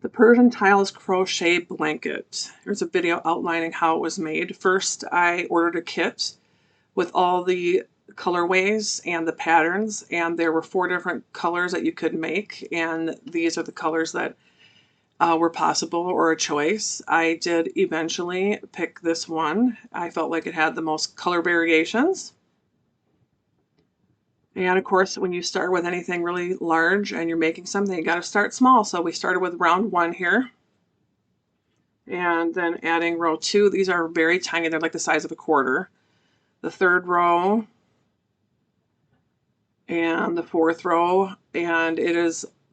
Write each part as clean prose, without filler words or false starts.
The Persian Tiles Crochet Blanket. There's a video outlining how it was made. First, I ordered a kit with all the colorways and the patterns, and there were 4 different colors that you could make, and these are the colors that were possible or a choice. I did eventually pick this one. I felt like it had the most color variations. And of course, when you start with anything really large and you're making something, you got to start small. So we started with round 1 here. And then adding row 2. These are very tiny. They're like the size of a quarter. The 3rd row. And the 4th row. And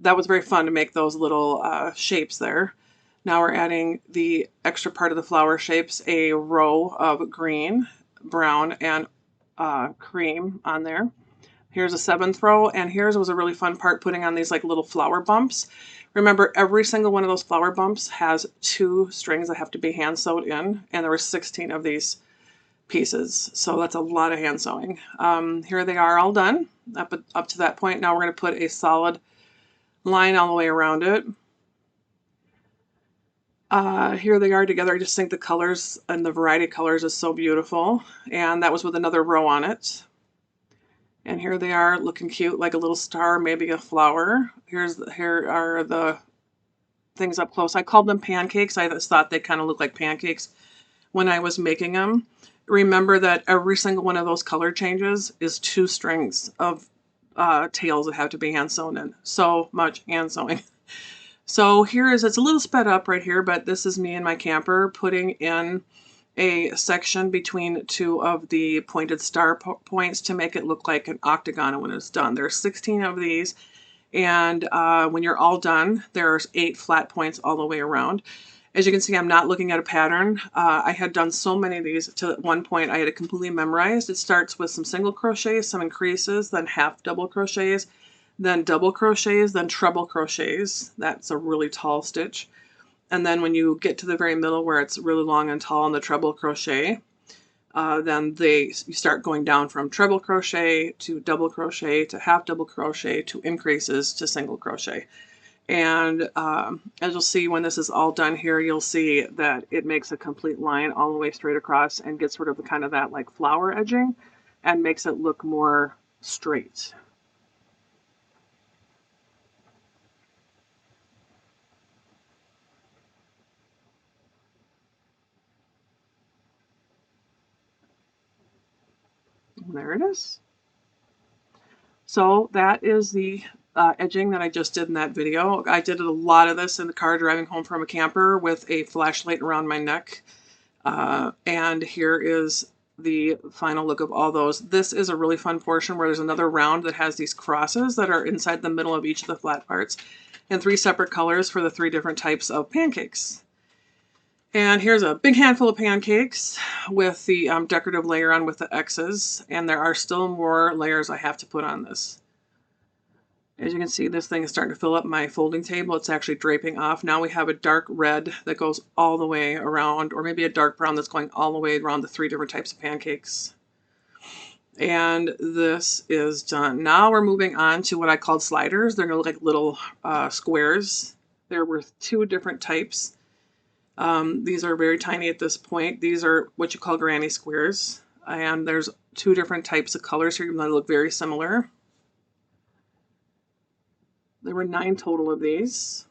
that was very fun to make those little shapes there. Now we're adding the extra part of the flower shapes, a row of green, brown, and cream on there. Here's a 7th row, and here's was a really fun part, putting on these like little flower bumps. Remember, every single one of those flower bumps has 2 strings that have to be hand sewed in, and there were 16 of these pieces, so that's a lot of hand sewing. Here they are all done up to that point. Now we're going to put a solid line all the way around it. Here they are together. I just think the colors and the variety of colors is so beautiful, and that was with another row on it. And here they are looking cute, like a little star, maybe a flower. Here are the things up close. I called them pancakes. I just thought they kind of looked like pancakes when I was making them. Remember that every single one of those color changes is 2 strings of tails that have to be hand sewn in. So much hand sewing. So it's a little sped up right here, but this is me and my camper putting in a section between 2 of the pointed star points to make it look like an octagon when it's done. There's 16 of these, and when you're all done, there's 8 flat points all the way around. As you can see, I'm not looking at a pattern. I had done so many of these to one point I had it completely memorized. It starts with some single crochets, some increases, then half double crochets, then double crochets, then treble crochets. That's a really tall stitch. And then when you get to the very middle where it's really long and tall in the treble crochet, then you start going down from treble crochet to double crochet to half double crochet to increases to single crochet. And as you'll see when this is all done here, you'll see that it makes a complete line all the way straight across and gets rid of the kind of that like flower edging and makes it look more straight. And there it is. So that is the edging that I just did in that video. I did a lot of this in the car driving home from a camper with a flashlight around my neck. And here is the final look of all those. This is a really fun portion where there's another round that has these crosses that are inside the middle of each of the flat parts, and 3 separate colors for the 3 different types of pancakes. And here's a big handful of pancakes with the decorative layer on with the X's, and there are still more layers I have to put on this. As you can see, this thing is starting to fill up my folding table. It's actually draping off. Now we have a dark red that goes all the way around, or maybe a dark brown that's going all the way around the 3 different types of pancakes. And this is done. Now we're moving on to what I called sliders. They're going to look like little squares. There were 2 different types. These are very tiny at this point. These are what you call granny squares. And there's 2 different types of colors here that look very similar. There were 9 total of these.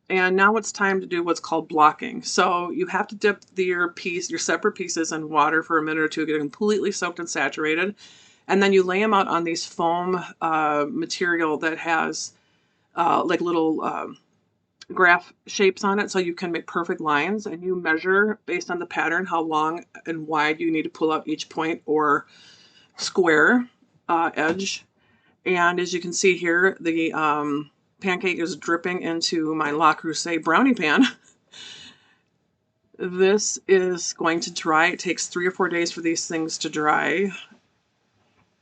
And now it's time to do what's called blocking. So you have to dip your separate pieces in water for a minute or 2, get completely soaked and saturated. And then you lay them out on these foam material that has like little graph shapes on it, so you can make perfect lines, and you measure based on the pattern how long and wide you need to pull out each point or square edge. And as you can see here, the pancake is dripping into my Le Creuset brownie pan. This is going to dry. It takes 3 or 4 days for these things to dry.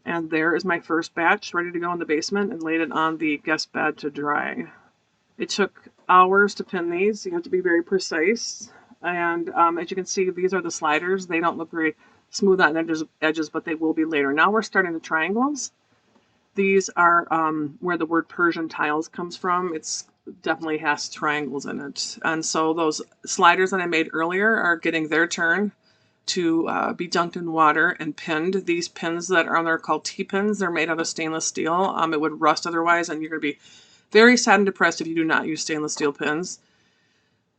And there is my first batch ready to go in the basement, and laid it on the guest bed to dry. It took hours to pin these. You have to be very precise. And as you can see, these are the sliders. They don't look very smooth on edges, but they will be later. Now we're starting the triangles. These are where the word Persian tiles comes from. It's definitely has triangles in it. And so those sliders that I made earlier are getting their turn to be dunked in water and pinned. These pins that are on there are called T-pins. They're made out of stainless steel. It would rust otherwise, and you're going to be very sad and depressed if you do not use stainless steel pins.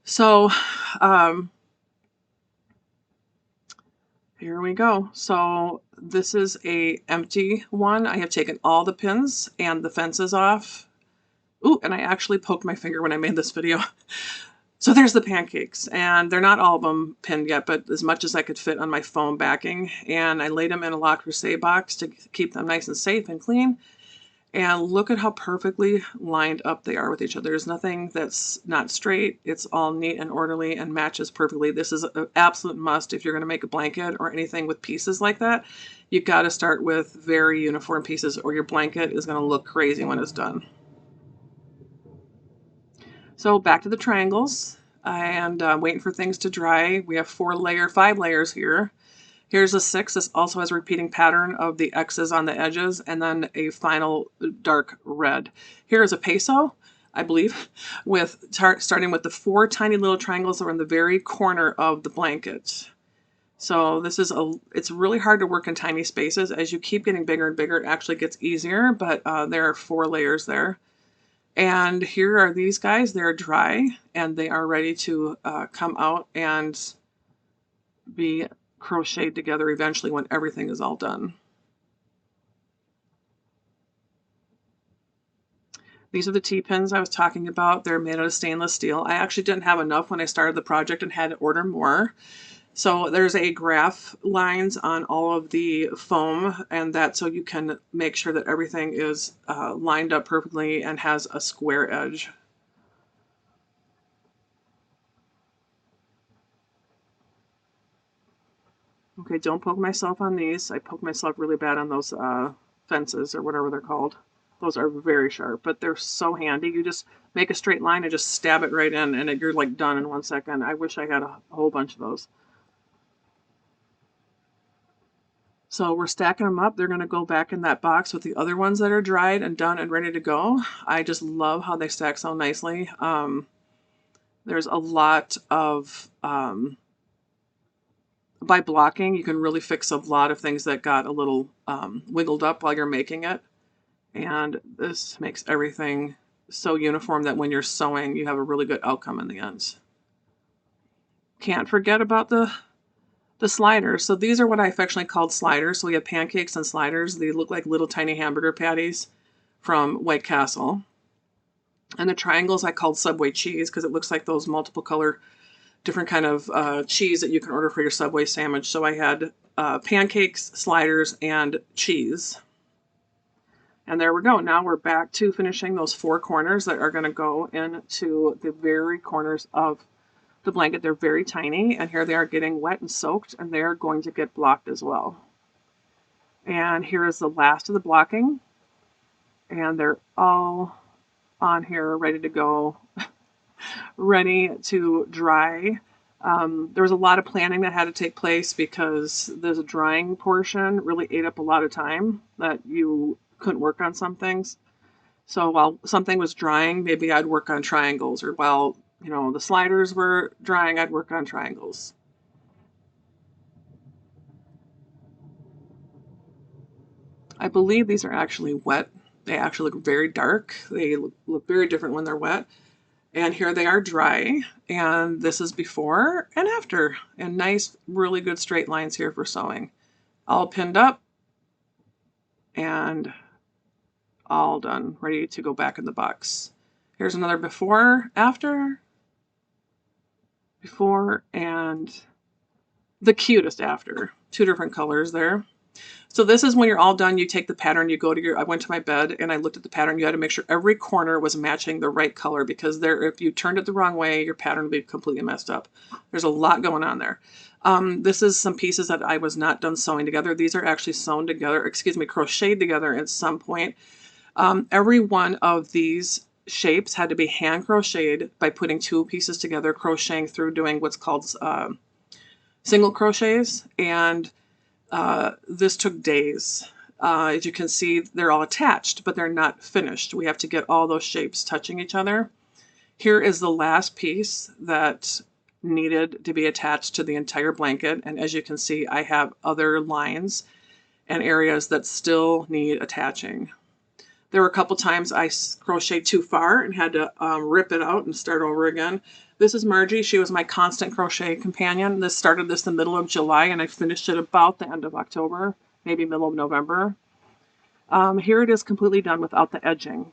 So here we go. So this is a empty one. I have taken all the pins and the fences off. Ooh, and I actually poked my finger when I made this video. So there's the pancakes, and they're not all of them pinned yet, but as much as I could fit on my foam backing. And I laid them in a La Crochet box to keep them nice and safe and clean. And look at how perfectly lined up they are with each other. There's nothing that's not straight. It's all neat and orderly and matches perfectly. This is an absolute must if you're going to make a blanket or anything with pieces like that. You've got to start with very uniform pieces, or your blanket is going to look crazy when it's done. So back to the triangles, and waiting for things to dry. We have 5 layers here. Here's a 6. This also has a repeating pattern of the X's on the edges, and then a final dark red. Here is a peso, I believe, with starting with the 4 tiny little triangles that are in the very corner of the blanket. So this is it's really hard to work in tiny spaces. As you keep getting bigger and bigger, it actually gets easier, but there are 4 layers there. And here are these guys. They're dry, and they are ready to come out and be crocheted together eventually when everything is all done. These are the T-pins I was talking about. They're made out of stainless steel. I actually didn't have enough when I started the project and had to order more. So there's a graph lines on all of the foam, and that's so you can make sure that everything is lined up perfectly and has a square edge. Okay, don't poke myself on these. I poked myself really bad on those fences or whatever they're called. Those are very sharp, but they're so handy. You just make a straight line and just stab it right in, and you're like done in 1 second. I wish I had a whole bunch of those. So we're stacking them up. They're going to go back in that box with the other ones that are dried and done and ready to go. I just love how they stack so nicely. There's a lot of... by blocking, you can really fix a lot of things that got a little wiggled up while you're making it. And this makes everything so uniform that when you're sewing, you have a really good outcome in the end. Can't forget about the sliders. So these are what I affectionately called sliders. So we have pancakes and sliders. They look like little tiny hamburger patties from White Castle. And the triangles I called Subway cheese because it looks like those multiple color different kind of cheese that you can order for your Subway sandwich. So I had pancakes, sliders, and cheese. And there we go. Now we're back to finishing those 4 corners that are going to go into the very corners of the blanket. They're very tiny, and here they are getting wet and soaked, and they're going to get blocked as well. And here is the last of the blocking, and they're all on here ready to go, ready to dry. There was a lot of planning that had to take place because there's a drying portion really ate up a lot of time that you couldn't work on some things. So while something was drying, maybe I'd work on triangles, or while the sliders were drying, I'd work on triangles. I believe these are actually wet. They actually look very dark. They look very different when they're wet. And here they are dry, and this is before and after, and nice, really good straight lines here for sewing. All pinned up and all done, ready to go back in the box. Here's another before, after, before, and the cutest after. 2 different colors there. So this is when you're all done, you take the pattern, you go to I went to my bed and I looked at the pattern. You had to make sure every corner was matching the right color because if you turned it the wrong way, your pattern would be completely messed up. There's a lot going on there. This is some pieces that I was not done sewing together. These are actually sewn together, crocheted together at some point. Every one of these shapes had to be hand crocheted by putting 2 pieces together, crocheting through doing what's called single crochets, and this took days. As you can see, they're all attached, but they're not finished. We have to get all those shapes touching each other. Here is the last piece that needed to be attached to the entire blanket. And as you can see, I have other lines and areas that still need attaching. There were a couple times I crocheted too far and had to rip it out and start over again. This is Margie. She was my constant crochet companion. This started in the middle of July and I finished it about the end of October, maybe middle of November. Here it is completely done without the edging.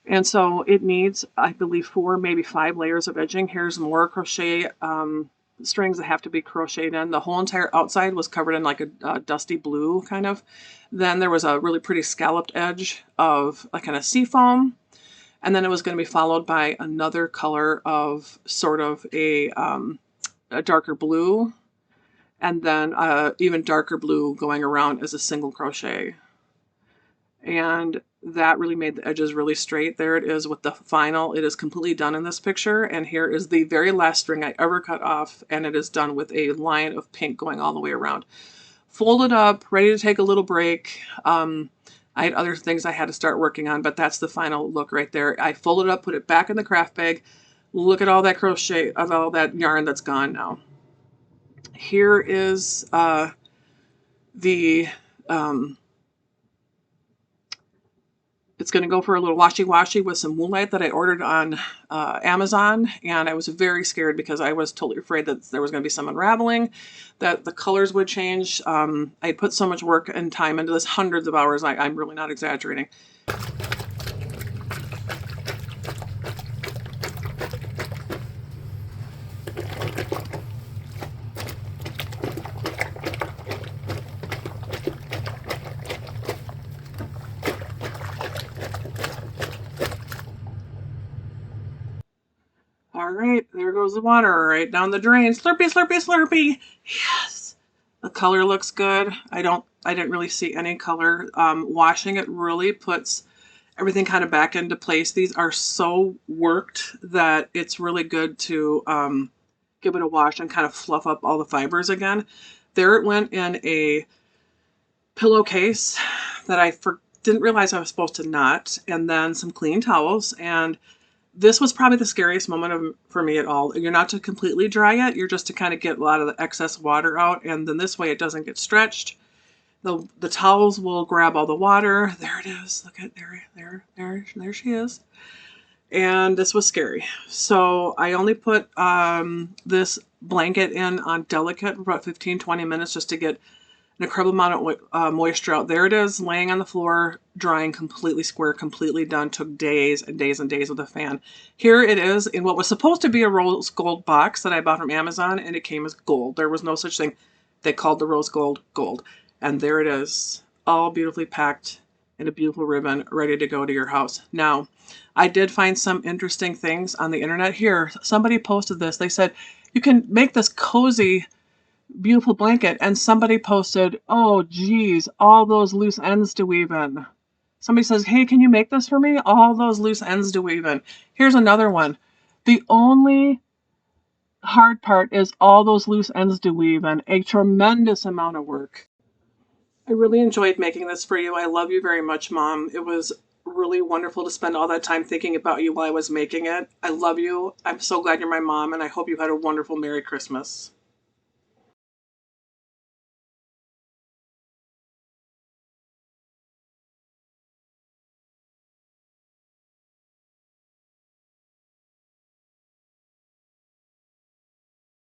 And so it needs, I believe, 4, maybe 5 layers of edging. Here's more crochet strings that have to be crocheted in. The whole entire outside was covered in like a dusty blue kind of. Then there was a really pretty scalloped edge of a kind of sea foam. And then it was going to be followed by another color of sort of a darker blue. And then even darker blue going around as a single crochet. And that really made the edges really straight. There it is with the final. It is completely done in this picture. And here is the very last string I ever cut off. And it is done with a line of pink going all the way around. Folded up, ready to take a little break. I had other things I had to start working on, but that's the final look right there. I folded up, put it back in the craft bag. Look at all that crochet, of all that yarn that's gone now. Here is it's going to go for a little washy-washy with some Moonlight that I ordered on Amazon. And I was very scared because I was totally afraid that there was going to be some unraveling, that the colors would change. I put so much work and time into this, hundreds of hours. I'm really not exaggerating. All right, there goes the water right down the drain. Slurpy, slurpy, slurpy. Yes. The color looks good. I didn't really see any color. Washing it really puts everything kind of back into place. These are so worked that it's really good to give it a wash and kind of fluff up all the fibers again. There it went in a pillowcase that I didn't realize I was supposed to knot, and then some clean towels. And this was probably the scariest moment for me at all. You're not to completely dry it. You're just to kind of get a lot of the excess water out. And then this way it doesn't get stretched. The towels will grab all the water. There it is. Look at there she is. And this was scary. So I only put this blanket in on delicate for about 15-20 minutes just to get an incredible amount of moisture out. There it is, laying on the floor, drying completely square, completely done. Took days and days and days with a fan. Here it is in what was supposed to be a rose gold box that I bought from Amazon, and it came as gold. There was no such thing. They called the rose gold gold. And there it is, all beautifully packed in a beautiful ribbon, ready to go to your house. Now, I did find some interesting things on the internet. Here, somebody posted this. They said, you can make this cozy, beautiful blanket. And somebody posted, oh, geez, all those loose ends to weave in. Somebody says, hey, can you make this for me? All those loose ends to weave in. Here's another one. The only hard part is all those loose ends to weave in. A tremendous amount of work. I really enjoyed making this for you. I love you very much, Mom. It was really wonderful to spend all that time thinking about you while I was making it. I love you. I'm so glad you're my mom, and I hope you had a wonderful Merry Christmas.